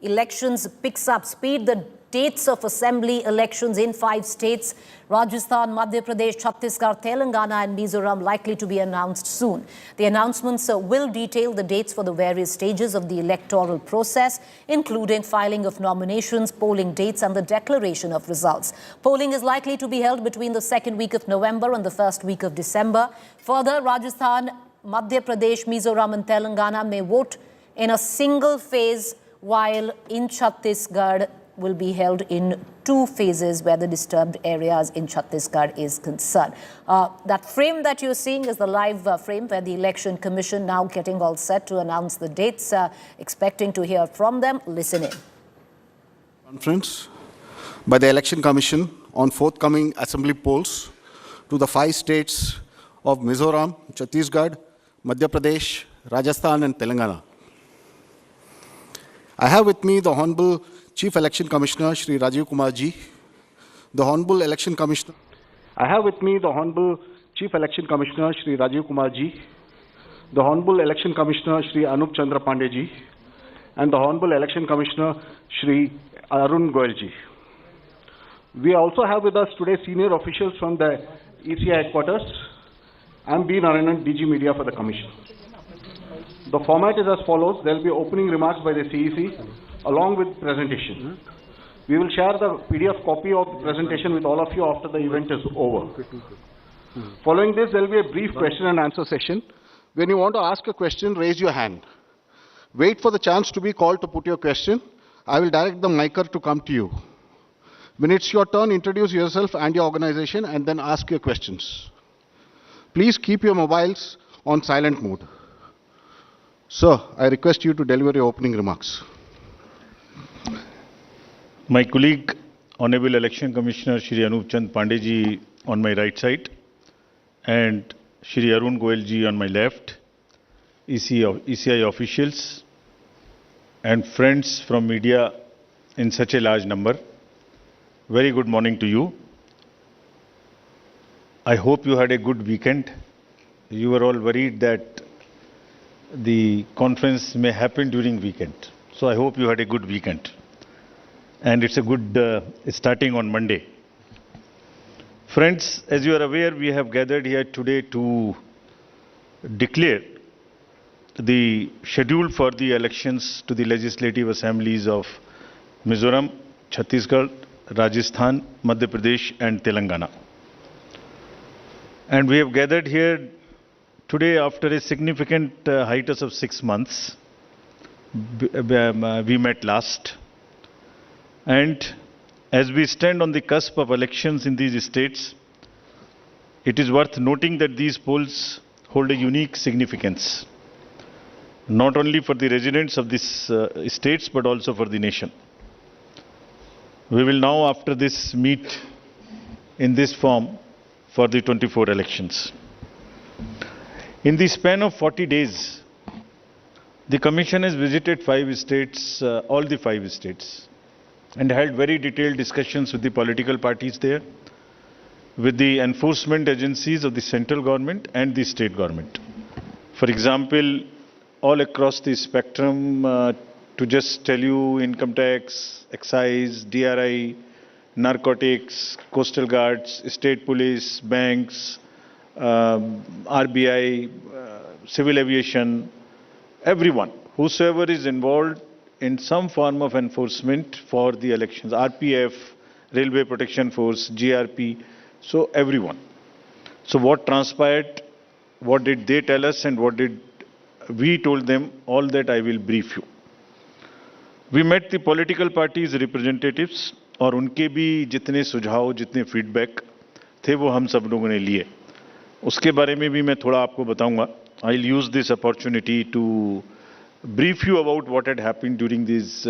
elections picks up speed. The dates of assembly elections in 5 states, Rajasthan, Madhya Pradesh, Chhattisgarh, Telangana and Mizoram, likely to be announced soon. The announcements will detail the dates for the various stages of the electoral process, including filing of nominations, polling dates and the declaration of results. Polling is likely to be held between the second week of November and the first week of December. Further, Rajasthan, Madhya Pradesh, Mizoram and Telangana may vote in a single phase, while in Chhattisgarh will be held in 2 phases where the disturbed areas in Chhattisgarh is concerned. That frame that you're seeing is the live frame where the Election Commission now getting all set to announce the dates, expecting to hear from them. Listen in. Conference by the Election Commission on forthcoming assembly polls to the 5 states of Mizoram, Chhattisgarh, Madhya Pradesh, Rajasthan and Telangana. I have with me the Honorable Chief Election Commissioner, Shri Rajiv Kumar Ji, the Honorable Election Commissioner. I have with me the Honorable Chief Election Commissioner, Shri Rajiv Kumar Ji, the Honorable Election Commissioner, Shri Anup Chandra Pandey Ji, and the Honorable Election Commissioner, Shri Arun Goyal Ji. We also have with us today senior officials from the ECI headquarters. I'm B. Narayanan, DG Media for the Commission. The format is as follows. There will be opening remarks by the CEC along with presentation. We will share the PDF copy of the presentation with all of you after the event is over. Following this, there will be a brief question and answer session. When you want to ask a question, raise your hand. Wait for the chance to be called to put your question. I will direct the micer to come to you. When it's your turn, introduce yourself and your organization and then ask your questions. Please keep your mobiles on silent mode. Sir, I request you to deliver your opening remarks. My colleague, Honorable Election Commissioner Shri Anup Chandra Pandey Ji on my right side and Shri Arun Goyal Ji on my left, ECI officials and friends from media in such a large number, very good morning to you. I hope you had a good weekend. You were all worried that the conference may happen during weekend. So I hope you had a good weekend. And it's a good starting on Monday. Friends, as you are aware, we have gathered here today to declare the schedule for the elections to the legislative assemblies of Mizoram, Chhattisgarh, Rajasthan, Madhya Pradesh and Telangana. And we have gathered here today after a significant hiatus of 6 months. We met last. And as we stand on the cusp of elections in these states, it is worth noting that these polls hold a unique significance, not only for the residents of these states, but also for the nation. We will now, after this, meet in this form for the 24 elections. In the span of 40 days, the Commission has visited 5 states, all the 5 states, and held very detailed discussions with the political parties there, with the enforcement agencies of the central government and the state government. For example, all across the spectrum, to just tell you, income tax, excise, DRI, narcotics, coastal guards, state police, banks, RBI, civil aviation, everyone, whosoever is involved in some form of enforcement for the elections, RPF, Railway Protection Force, GRP, so everyone. So what transpired, what did they tell us and what did we told them, all that I will brief you. We met the political parties representatives और उनके भी जितने सुझाव, जितने feedback थे वो हम सब लोगों ने लिए. उसके बारे में भी मैं थोड़ा आपको बताऊंगा. I'll use this opportunity to brief you about what had happened during these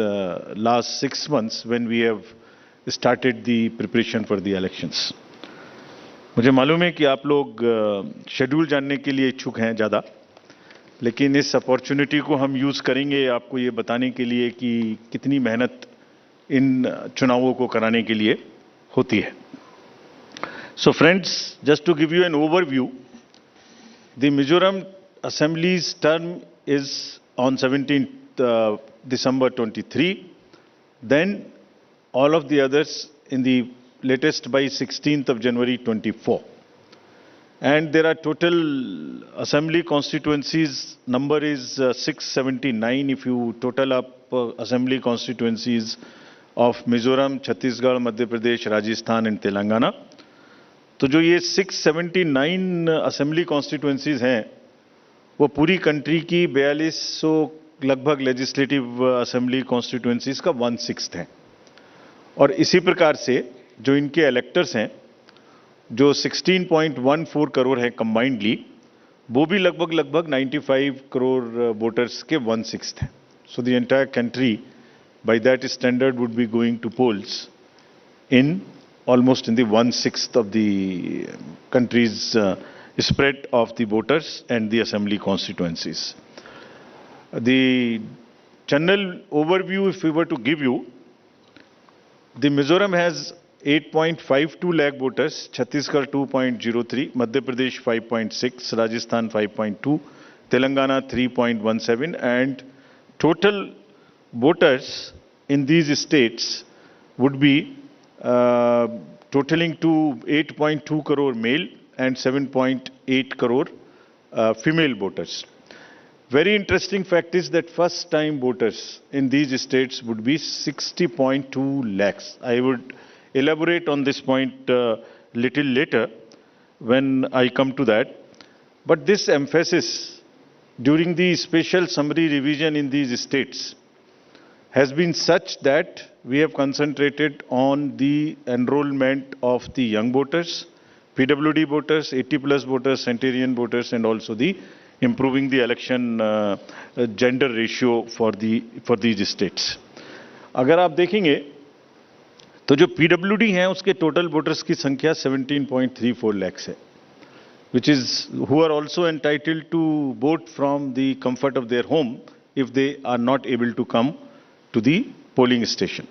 last 6 months when we have started the preparation for the elections. मुझे मालूम है कि आप लोग शेड्यूल जानने के लिए इच्छुक हैं ज़्यादा, लेकिन इस अपॉर्चुनिटी को हम यूज़ करेंगे आपको ये बताने के लिए कि कितनी मेहनत इन चुनावों को कराने के लिए होती है. So friends, just to give you an overview, the Mizoram Assembly's term is on 17th December 23 then all of the others in the latest by 16th of January 24. And there are total assembly constituencies, number is 679 if you total up assembly constituencies of Mizoram, Chhattisgarh, Madhya Pradesh, Rajasthan and Telangana. तो जो ये 679 assembly constituencies हैं वो पूरी country की 4200 लगभग legislative assembly constituencies का 1/6 है। और इसी प्रकार से जो इनके इलेक्टर्स हैं जो 16.14 करोड़ हैं कंबाइंडली, वो भी लगभग 95 करोड़ वोटर्स के 1/6 हैं। So the entire country by that standard would be going to polls in almost in the 1/6 of the country's spread of the voters and the assembly constituencies. The general overview, if we were to give you, the Mizoram has 8.52 lakh voters, Chhattisgarh 2.03, Madhya Pradesh 5.6, Rajasthan 5.2, Telangana 3.17, and total voters in these states would be totaling to 8.2 crore male and 7.8 crore female voters. Very interesting fact is that first time voters in these states would be 60.2 lakhs. I would elaborate on this point little later when I come to that. But this emphasis during the special summary revision in these states has been such that we have concentrated on the enrollment of the young voters, PWD voters, 80+ voters, centenarian voters, and also the improving the election gender ratio for these states. अगर आप देखेंगे तो जो PWD हैं उसके total voters की संख्या 17.34 lakhs है, which is who are also entitled to vote from the comfort of their home if they are not able to come to the polling station.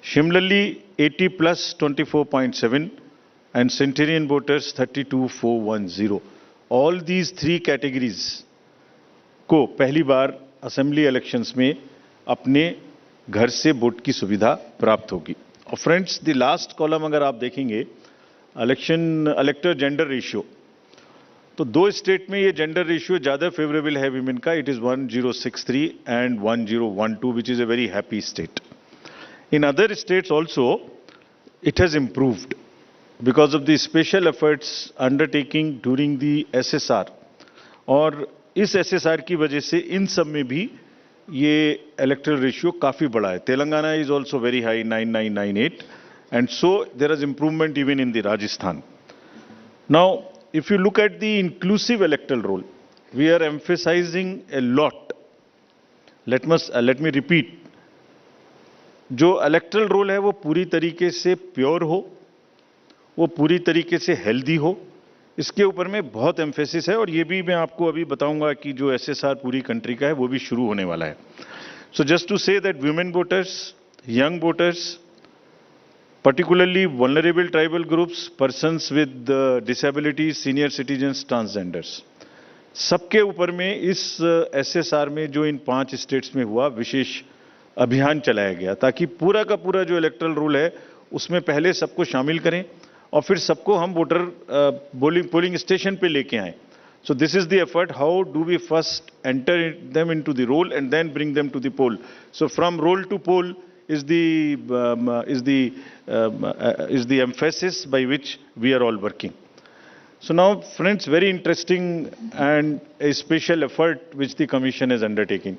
Similarly, 80+ 24.7 and centenarian voters 32,410. All these three categories को पहली बार assembly elections में अपने घर से vote की सुविधा प्राप्त होगी। और फ्रेंड्स, द लास्ट कॉलम अगर आप देखेंगे इलेक्टर जेंडर रेशियो, तो दो स्टेट में ये जेंडर रेशियो ज्यादा फेवरेबल है विमेन का, it is 1063 and 1012, which is a very happy state. In other states also it has improved because of the special efforts undertaking during the SSR, और इस SSR की वजह से इन सब में भी ये electoral ratio काफी बड़ा है। Telangana is also very high, 9998, and so there is improvement even in the Rajasthan. Now, if you look at the inclusive electoral roll, we are emphasizing a lot. Let me repeat, जो electoral roll है वो पूरी तरीके से pure हो, वो पूरी तरीके से हेल्दी हो, इसके ऊपर में बहुत एम्फेसिस है। और ये भी मैं आपको अभी बताऊंगा कि जो एसएसआर पूरी कंट्री का है वो भी शुरू होने वाला है। So just to say that women voters, young voters, particularly vulnerable tribal groups, persons with disability, senior citizens, transgenders, सबके ऊपर में इस एसएसआर में जो इन 5 स्टेट्स में हुआ विशेष अभियान चलाया गया, ताकि पूरा का पूरा जो इलेक्टरल रूल है उसमें पहले सबको शामिल करें और फिर सबको हम वोटर पोलिंग स्टेशन पे लेके आए। So this is the effort, how do we first enter them into the roll and then bring them to the poll. So from roll to poll is the emphasis by which we are all working. So now friends, very interesting and a special effort which the commission is undertaking.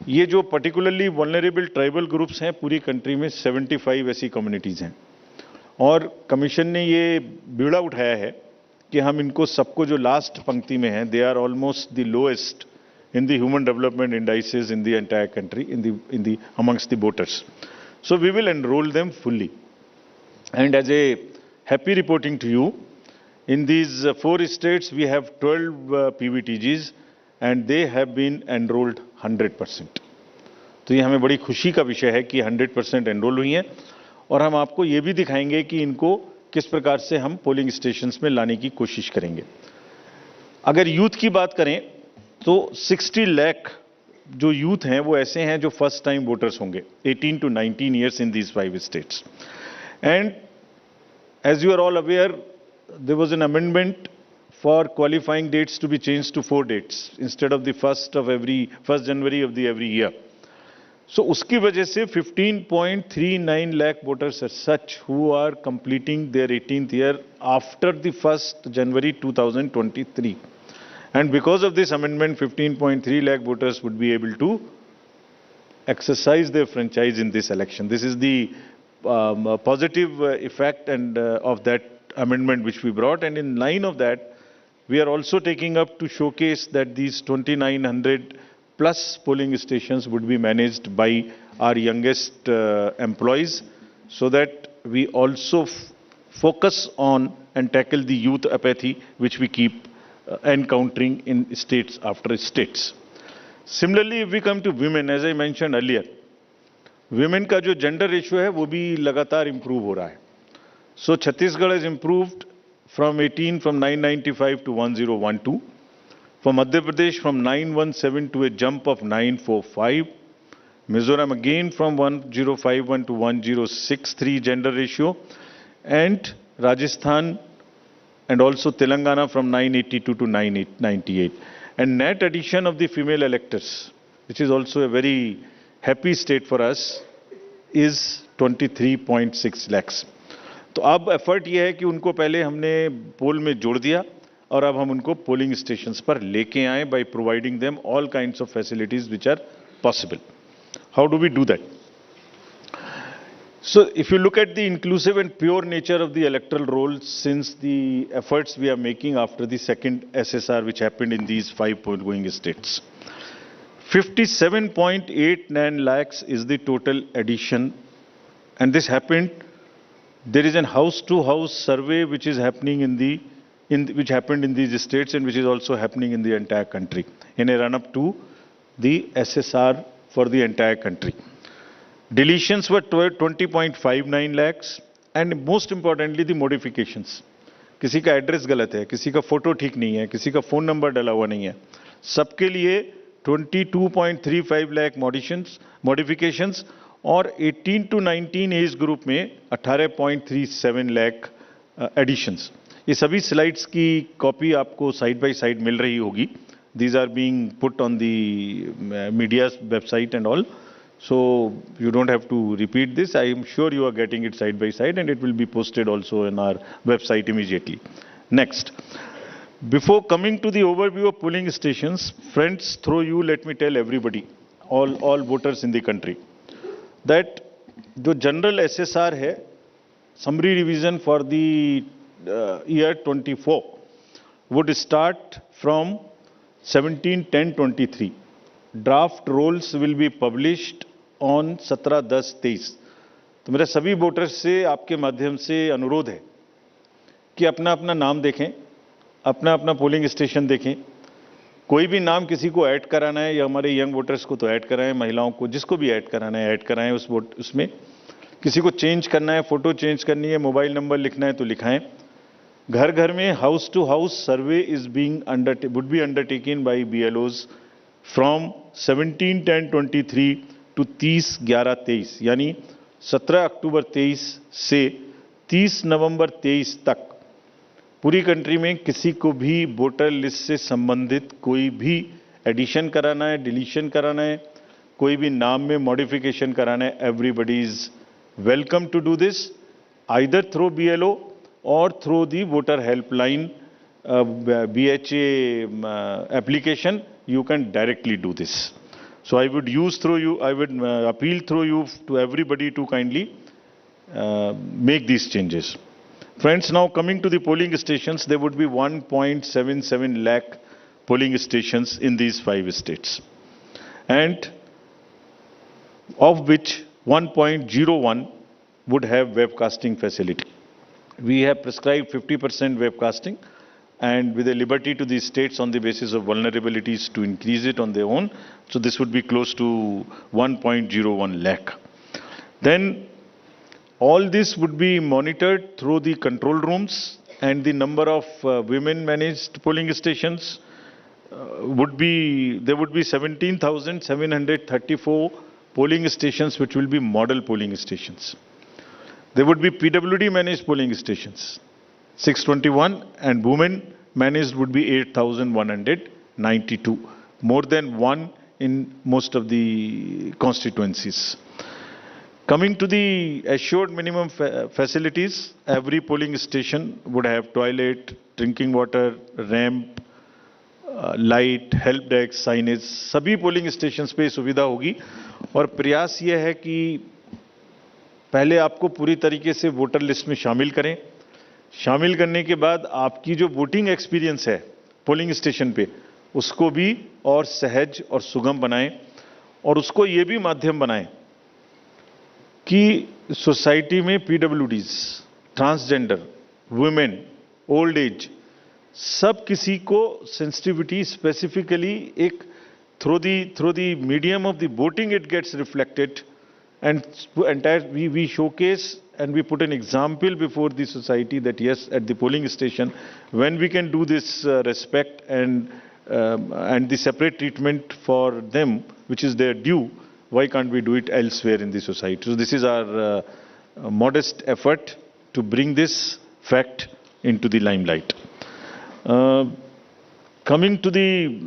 ये जो particularly vulnerable tribal groups हैं पूरी country में 75 ऐसी communities हैं, और commission ने ये बीड़ा उठाया है कि हम इनको सबको जो लास्ट पंक्ति में हैं, they are almost the lowest in the human development indices in the entire country, in the amongst the voters. So we will enroll them fully. And as a happy reporting to you, in these 4 states we have 12 PVTGs and they have been enrolled 100%. तो ये हमें बड़ी खुशी का विषय है कि 100% enrol हुई हैं, और हम आपको ये भी दिखाएंगे कि इनको किस प्रकार से हम पोलिंग स्टेशंस में लाने की कोशिश करेंगे। अगर यूथ की बात करें तो 60 लाख जो यूथ हैं वो ऐसे हैं जो फर्स्ट टाइम वोटर्स होंगे 18 to 19 years in these 5 states. And as you are all aware, there was an amendment for qualifying dates to be changed to 4 dates instead of the 1st January of the every year. So उसकी वजह से 15.39 lakh voters as such who are completing their 18th year after the 1st January 2023. And because of this amendment, 15.3 lakh voters would be able to exercise their franchise in this election. This is the positive effect and of that amendment which we brought. And in line of that, we are also taking up to showcase that these 2,900 plus polling stations would be managed by our youngest employees, so that we also focus on and tackle the youth apathy which we keep encountering in states after states. Similarly, if we come to women, as I mentioned earlier, women का जो gender ratio है वो भी लगातार improve हो रहा है. So Chhattisgarh has improved from 995 to 1012. For Madhya Pradesh from 917 to a jump of 945. Mizoram again from 1051 to 1063 gender ratio. And Rajasthan and also Telangana from 982 to 998. And net addition of the female electors, which is also a very happy state for us, is 23.6 lakhs. तो अब effort ये है कि उनको पहले हमने पोल में जोड़ दिया और अब हम उनको पोलिंग स्टेशंस पर लेके आए by providing them all kinds of facilities which are possible. How do we do that? So if you look at the inclusive and pure nature of the electoral roll, since the efforts we are making after the second SSR which happened in these 5 going states, 57.89 lakhs is the total addition, and this happened. There is a house-to-house survey which is happening which happened in these states and which is also happening in the entire country in a run-up to the SSR for the entire country. Deletions were 20.59 lakhs, and most importantly the modifications. किसी का address गलत है, किसी का photo ठीक नहीं है, किसी का फोन नंबर डाला हुआ नहीं है, सबके लिए 22.35 लाख मॉडिफिकेशंस और 18 to 19 एज ग्रुप में 18.37 लाख एडिशंस. ये सभी स्लाइड्स की कॉपी आपको साइड बाय साइड मिल रही होगी. These are being put on the media's website and all. So you don't have to repeat this. I am sure you are getting it side by side, and it will be posted also on our website immediately. Next. Before coming to the overview of polling stations, friends, through you, let me tell everybody, all voters in the country, that the general SSR hai, summary revision for the year 24 would start from 17/10/23. Draft rolls will be published on 17/10/23. तो मेरा सभी voters से आपके माध्यम से अनुरोध है कि अपना अपना नाम देखें, अपना अपना पोलिंग स्टेशन देखें. कोई भी नाम किसी को ऐड कराना है या हमारे यंग वोटर्स को तो ऐड कराएं, महिलाओं को जिसको भी ऐड कराना है ऐड कराएं उसमें. किसी को चेंज करना है, फोटो चेंज करनी है, मोबाइल नंबर लिखना है तो लिखाएं. घर घर में house to house survey would be undertaken by BLOs from 17/10/23 to 30/11/23, यानी 17 अक्टूबर 23 से 30 नवंबर 23 तक पूरी कंट्री में किसी को भी वोटर लिस्ट से संबंधित कोई भी एडिशन कराना है, डिलीशन कराना है, कोई भी नाम में मॉडिफिकेशन कराना है, everybody is welcome to do this either through BLO or through the voter helpline BHA application. You can directly do this. So I would appeal through you to everybody to kindly make these changes. Friends, now coming to the polling stations, there would be 1.77 lakh polling stations in these 5 states, and of which 1.01 would have webcasting facility. We have prescribed 50% webcasting, and with a liberty to the states on the basis of vulnerabilities to increase it on their own. So this would be close to 1.01 lakh. Then all this would be monitored through the control rooms, and the number of women managed polling stations there would be 17,734 polling stations which will be model polling stations. There would be PWD managed polling stations, 621, and women managed would be 8,192, more than one in most of the constituencies. Coming to the assured minimum facilities, every polling station would have toilet, drinking water, ramp, light, help desk, signage, सभी polling stations पे सुविधा होगी। और प्रयास ये है कि पहले आपको पूरी तरीके से वोटर लिस्ट में शामिल करें। शामिल करने के बाद आपकी जो वोटिंग एक्सपीरियंस है पोलिंग स्टेशन पे, उसको भी और सहज और सुगम बनाएं, और उसको ये भी माध्यम बनाएं कि सोसाइटी में PwDs, transgender, women, old age, सब किसी को सेंसिटिविटी स्पेसिफिकली एक through the medium of the voting it gets reflected, and entire we showcase and we put an example before the society that yes, at the polling station, when we can do this respect and the separate treatment for them which is their due, why can't we do it elsewhere in the society? So this is our modest effort to bring this fact into the limelight. Coming to the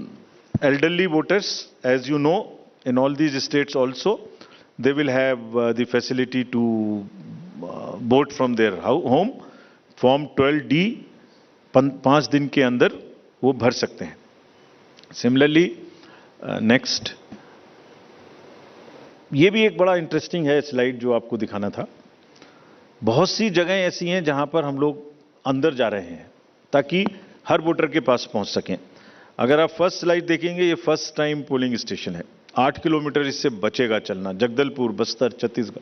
elderly voters, as you know, in all these states also, they will have the facility to vote from their home. Form 12D 5 दिन के अंदर वो भर सकते हैं। Similarly, next, ये भी एक बड़ा इंटरेस्टिंग है स्लाइड जो आपको दिखाना था। बहुत सी जगहें ऐसी हैं जहां पर हम लोग अंदर जा रहे हैं ताकि हर वोटर के पास पहुंच सकें। अगर आप फर्स्ट स्लाइड देखेंगे, ये फर्स्ट टाइम पोलिंग स्टेशन है। 8 किलोमीटर इससे बचेगा चलना, Jagdalpur, Bastar, Chhattisgarh,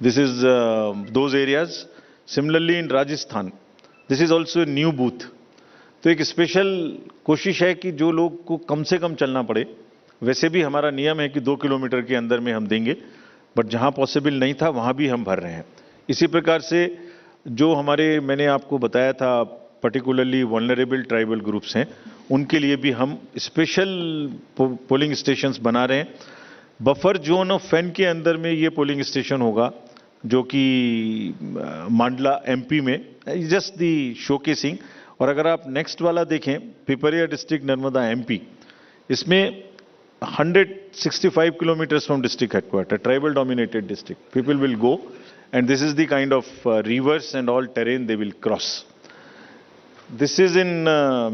this is those areas. Similarly in Rajasthan, this is also new booth. तो एक स्पेशल कोशिश है कि जो लोग को कम से कम चलना पड़े, वैसे भी हमारा नियम है कि 2 किलोमीटर के अंदर में हम देंगे, बट जहां पॉसिबल नहीं था वहां भी हम भर रहे हैं। इसी प्रकार से जो हमारे, मैंने आपको बताया था, पर्टिकुलरली वल्नरेबल ट्राइबल ग्रुप्स हैं, उनके लिए भी हम स्पेशल पोलिंग स्टेशंस बना रहे हैं। बफर जोन ऑफ फैन के अंदर में ये पोलिंग स्टेशन होगा, जो कि मांडला एमपी में, जस्ट दी शोकेसिंग। और अगर आप नेक्स्ट वाला देखें, पिपरिया डिस्ट्रिक्ट, नर्मदा एमपी, इसमें 165 kilometers from district headquarters, tribal dominated district. People will go and this is the kind of rivers and all terrain they will cross. This is in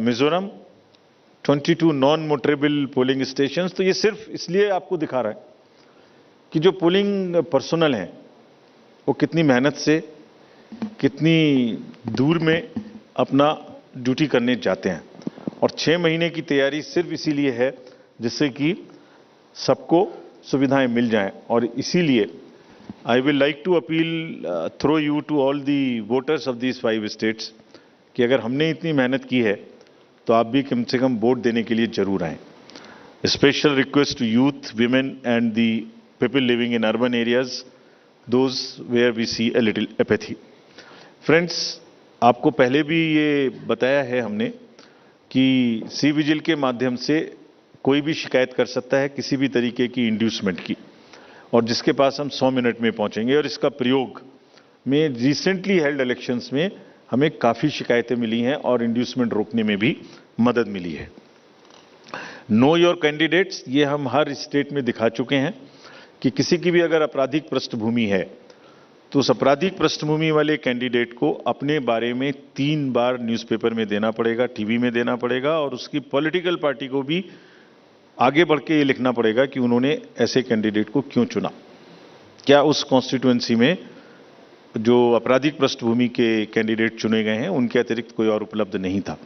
Mizoram, 22 non-motorable polling stations. तो ये सिर्फ इसलिए आपको दिखा रहा है कि जो पोलिंग पर्सनल हैं वो कितनी मेहनत से, कितनी दूर में अपना ड्यूटी करने जाते हैं। और 6 महीने की तैयारी सिर्फ इसीलिए है जिससे कि सबको सुविधाएं मिल जाएं। और इसीलिए I will like to appeal through you to all the voters of these 5 states कि अगर हमने इतनी मेहनत की है तो आप भी कम से कम वोट देने के लिए जरूर आएं। Special request to youth, women and the people living in urban areas, those where we see a little apathy. Friends, आपको पहले भी ये बताया है हमने कि सी विजिल के माध्यम से कोई भी शिकायत कर सकता है किसी भी तरीके की इंड्यूसमेंट की, और जिसके पास हम 100 मिनट में पहुंचेंगे। और इसका प्रयोग में रिसेंटली हेल्ड इलेक्शंस में हमें काफ़ी शिकायतें मिली हैं और इंड्यूसमेंट रोकने में भी मदद मिली है। नो योर कैंडिडेट्स, ये हम हर स्टेट में दिखा चुके हैं कि किसी की भी अगर आपराधिक पृष्ठभूमि है तो उस आपराधिक पृष्ठभूमि वाले कैंडिडेट को अपने बारे में 3 बार न्यूज़पेपर में देना पड़ेगा, टीवी में देना पड़ेगा, और उसकी पॉलिटिकल पार्टी को भी आगे बढ़ के ये लिखना पड़ेगा कि उन्होंने ऐसे कैंडिडेट को क्यों चुना, क्या उस कॉन्स्टिट्यूएंसी में जो आपराधिक पृष्ठभूमि के कैंडिडेट चुने गए हैं उनके अतिरिक्त कोई और उपलब्ध नहीं था।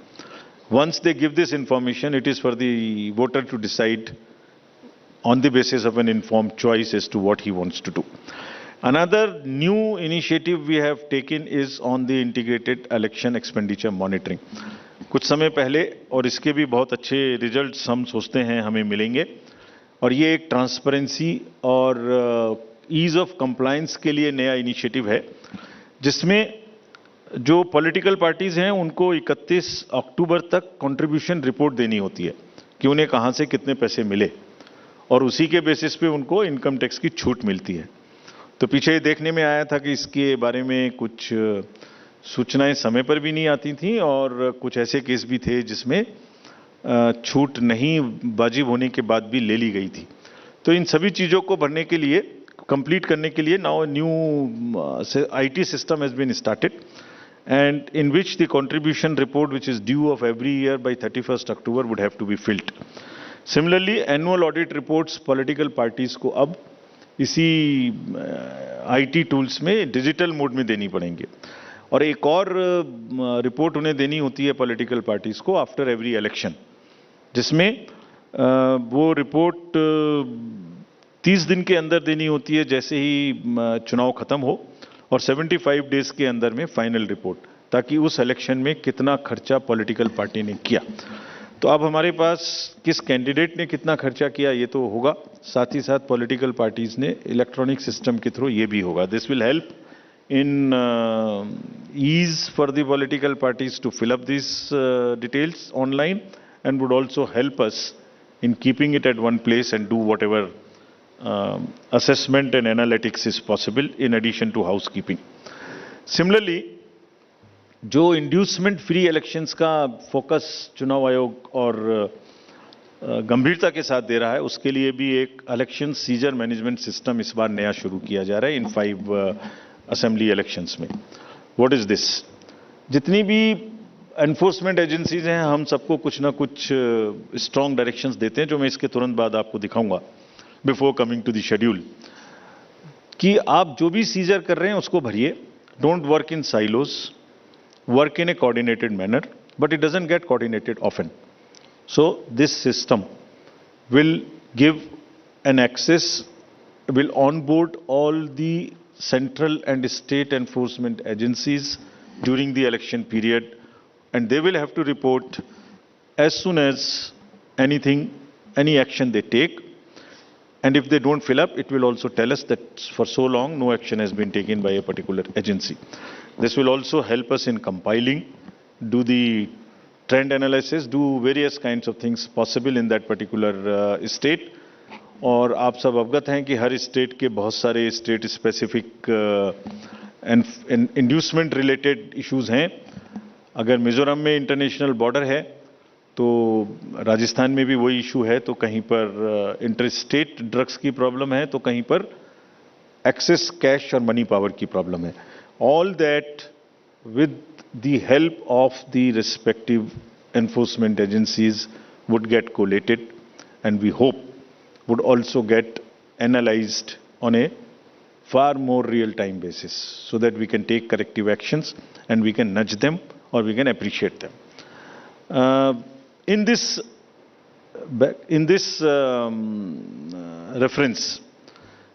Once they give this information, it is for the voter to decide on the basis of an informed choice as to what he wants to do. Another new initiative we have taken is on the integrated election expenditure monitoring. कुछ समय पहले, और इसके भी बहुत अच्छे results हम सोचते हैं हमें मिलेंगे, और ये एक ट्रांसपेरेंसी और ईज ऑफ कंप्लायंस के लिए नया इनिशिएटिव है, जिसमें जो पॉलिटिकल पार्टीज हैं उनको 31 अक्टूबर तक कंट्रीब्यूशन रिपोर्ट देनी होती है कि उन्हें कहां से कितने पैसे मिले, और उसी के बेसिस पे उनको इनकम टैक्स की छूट मिलती है। तो पीछे ये देखने में आया था कि इसके बारे में कुछ सूचनाएं समय पर भी नहीं आती थी, और कुछ ऐसे केस भी थे जिसमें छूट नहीं वाजिब होने के बाद भी ले ली गई थी। तो इन सभी चीज़ों को भरने के लिए, कंप्लीट करने के लिए now new IT system has been started, and in which the contribution report which is due of every year by 31st October would have to be filled. Similarly, annual audit reports political parties को अब इसी IT tools में digital mode में देनी पड़ेंगे, और एक और रिपोर्ट उन्हें देनी होती है पॉलिटिकल पार्टीज को आफ्टर एवरी इलेक्शन, जिसमें वो रिपोर्ट 30 दिन के अंदर देनी होती है जैसे ही चुनाव खत्म हो, और 75 डेज के अंदर में फाइनल रिपोर्ट, ताकि उस इलेक्शन में कितना खर्चा पॉलिटिकल पार्टी ने किया। तो अब हमारे पास किस कैंडिडेट ने कितना खर्चा किया ये तो होगा, साथ ही साथ पॉलिटिकल पार्टीज ने इलेक्ट्रॉनिक सिस्टम के थ्रू ये भी होगा। This will help in ease for the political parties to fill up these details online, and would also help us in keeping it at one place and do whatever assessment and analytics is possible in addition to housekeeping. Similarly, जो inducement free elections का focus चुनाव आयोग और गंभीरता के साथ दे रहा है, उसके लिए भी एक इलेक्शन सीजर मैनेजमेंट सिस्टम इस बार नया शुरू किया जा रहा है इन 5 असेंबली इलेक्शंस में। What is this? जितनी भी एनफोर्समेंट एजेंसीज हैं, हम सबको कुछ ना कुछ स्ट्रॉन्ग डायरेक्शंस देते हैं, जो मैं इसके तुरंत बाद आपको दिखाऊंगा before coming to the schedule, कि आप जो भी सीजर कर रहे हैं उसको भरिए। Don't work in silos, work in A coordinated manner, but it doesn't get coordinated often. So this system will give an access, will onboard all the central and state enforcement agencies during the election period, and they will have to report as soon as any action they take. And if they don't fill up, it will also tell us that for so long no action has been taken by a particular agency. This will also help us in compiling, do the trend analysis, do various kinds of things possible in that particular state. और आप सब अवगत हैं कि हर state के बहुत सारे state specific inducement related issues हैं। अगर मिजोरम में इंटरनेशनल बॉर्डर है तो राजस्थान में भी वही इशू है, तो कहीं पर इंटर स्टेट ड्रग्स की प्रॉब्लम है, तो कहीं पर एक्सेस कैश और मनी पावर की प्रॉब्लम है। All that with the help of the respective enforcement agencies would get collated, and we hope would also get analyzed on a far more real-time basis, so that we can take corrective actions and we can nudge them or we can appreciate them. In this reference,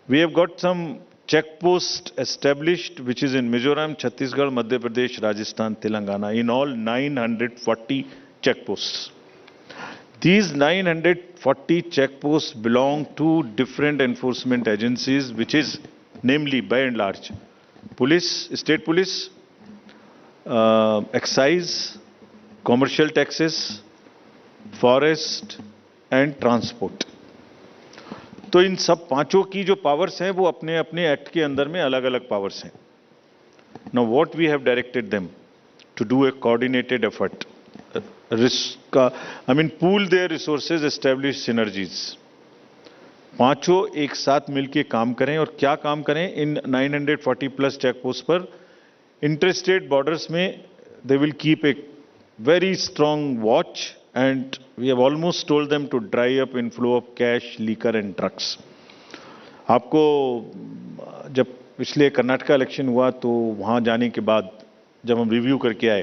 we have got some check post established, which is in Mizoram, Chhattisgarh, Madhya Pradesh, Rajasthan, Telangana, in all 940 check posts. These 940 check posts belong to different enforcement agencies, which is namely, by and large, police, state police, excise, commercial taxes, forest and transport. तो इन सब पांचों की जो powers हैं वो अपने अपने act के अंदर में अलग अलग पावर्स हैं। Now what we have directed them to do a coordinated effort, pool their resources, establish synergies. पांचों एक साथ मिलके काम करें, और क्या काम करें? इन 940 प्लस चेक पोस्ट पर इंटरस्टेट बॉर्डर्स में they will keep a very strong watch, and we have almost told them to dry up inflow of cash, liquor and drugs. आपको जब पिछले कर्नाटका इलेक्शन हुआ तो वहाँ जाने के बाद जब हम रिव्यू करके आए